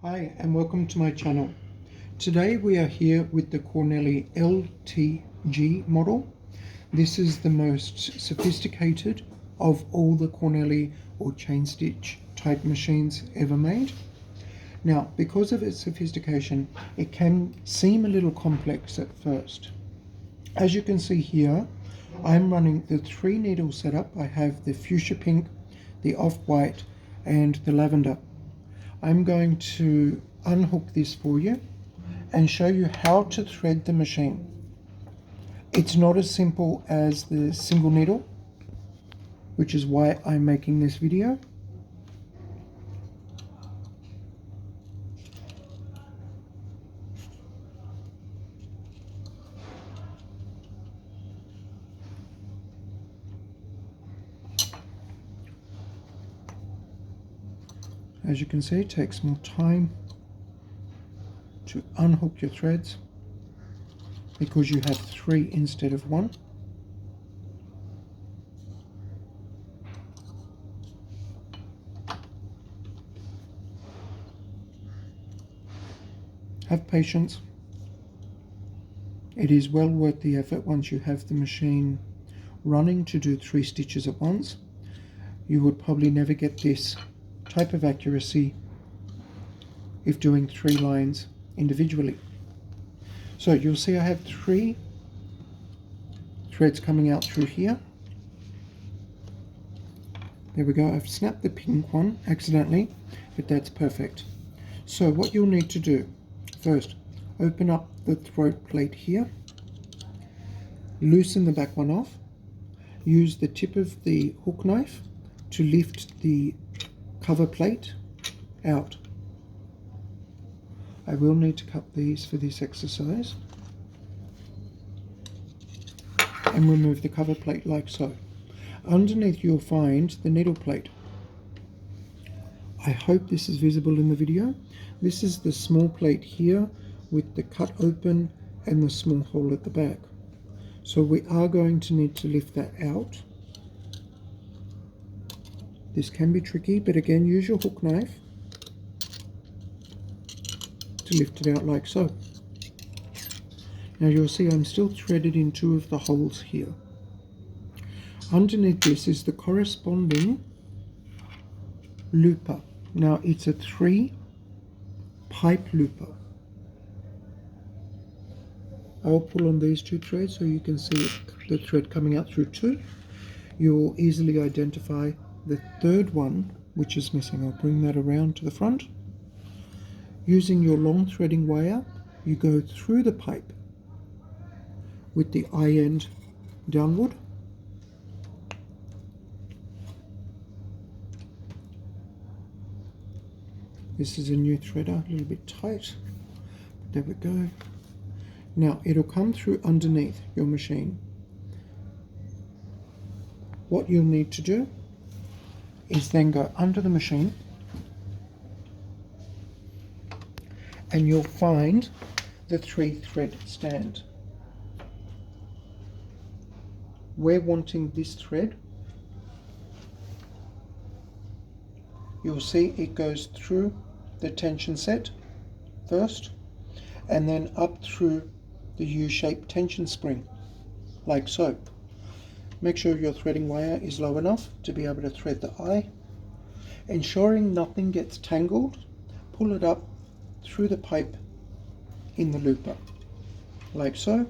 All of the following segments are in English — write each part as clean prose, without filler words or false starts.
Hi and welcome to my channel. Today we are here with the Cornely LTG model. This is the most sophisticated of all the Cornely or chain stitch type machines ever made. Now, because of its sophistication, it can seem a little complex at first. As you can see here, I'm running the 3 needle setup. I have the fuchsia pink, the off-white and the lavender. I'm going to unhook this for you and show you how to thread the machine. It's not as simple as the single needle, which is why I'm making this video. As you can see, it takes more time to unhook your threads because you have 3 instead of 1. Have patience. It is well worth the effort once you have the machine running to do 3 stitches at once. You would probably never get this type of accuracy if doing 3 lines individually. So you'll see I have 3 threads coming out through here. There we go. I've snapped the pink one accidentally, but that's perfect. So what you'll need to do first, open up the throat plate here, loosen the back one off, use the tip of the hook knife to lift the cover plate out. I will need to cut these for this exercise and remove the cover plate like so. Underneath you'll find the needle plate. I hope this is visible in the video. This is the small plate here with the cut open and the small hole at the back. So we are going to need to lift that out. This can be tricky, but again, use your hook knife to lift it out like so. Now you'll see I'm still threaded in 2 of the holes here. Underneath this is the corresponding looper. Now it's a 3 pipe looper. I'll pull on these 2 threads so you can see the thread coming out through 2. You'll easily identify the 3rd one which is missing. I'll bring that around to the front. Using your long threading wire, you go through the pipe with the eye end downward. This is a new threader, a little bit tight. There we go. Now it'll come through underneath your machine. What you'll need to do is then go under the machine and you'll find the 3 thread stand. We're wanting this thread. You'll see it goes through the tension set first and then up through the U-shaped tension spring like so. Make sure your threading wire is low enough to be able to thread the eye. Ensuring nothing gets tangled, pull it up through the pipe in the looper like so.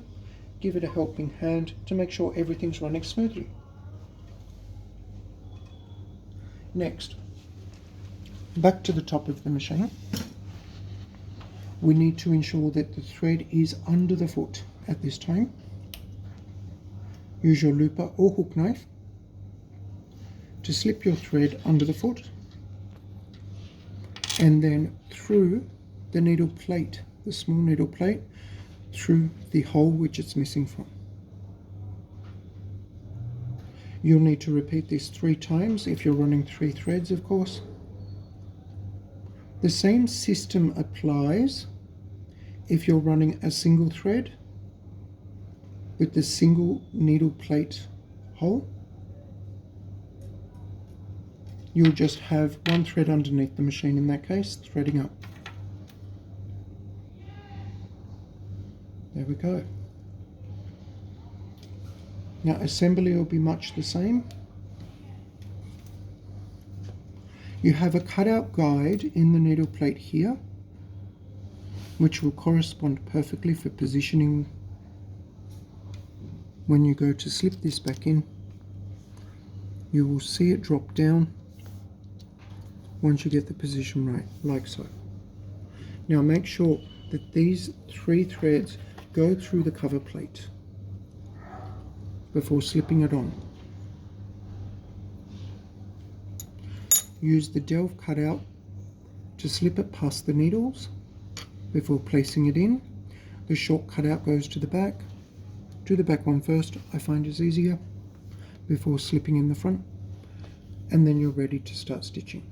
Give it a helping hand to make sure everything's running smoothly. Next, back to the top of the machine. We need to ensure that the thread is under the foot at this time. Use your looper or hook knife to slip your thread under the foot and then through the needle plate, the small needle plate, through the hole which it's missing from. You'll need to repeat this 3 times if you're running 3 threads, of course. The same system applies if you're running a single thread with the single needle plate hole. You'll just have 1 thread underneath the machine in that case, threading up. There we go. Now assembly will be much the same. You have a cutout guide in the needle plate here, which will correspond perfectly for positioning when you go to slip this back in. You will see it drop down once you get the position right, like so. Now make sure that these 3 threads go through the cover plate before slipping it on. Use the delve cutout to slip it past the needles before placing it in. The short cutout goes to the back. Do the back one first, I find is easier, before slipping in the front, and then you're ready to start stitching.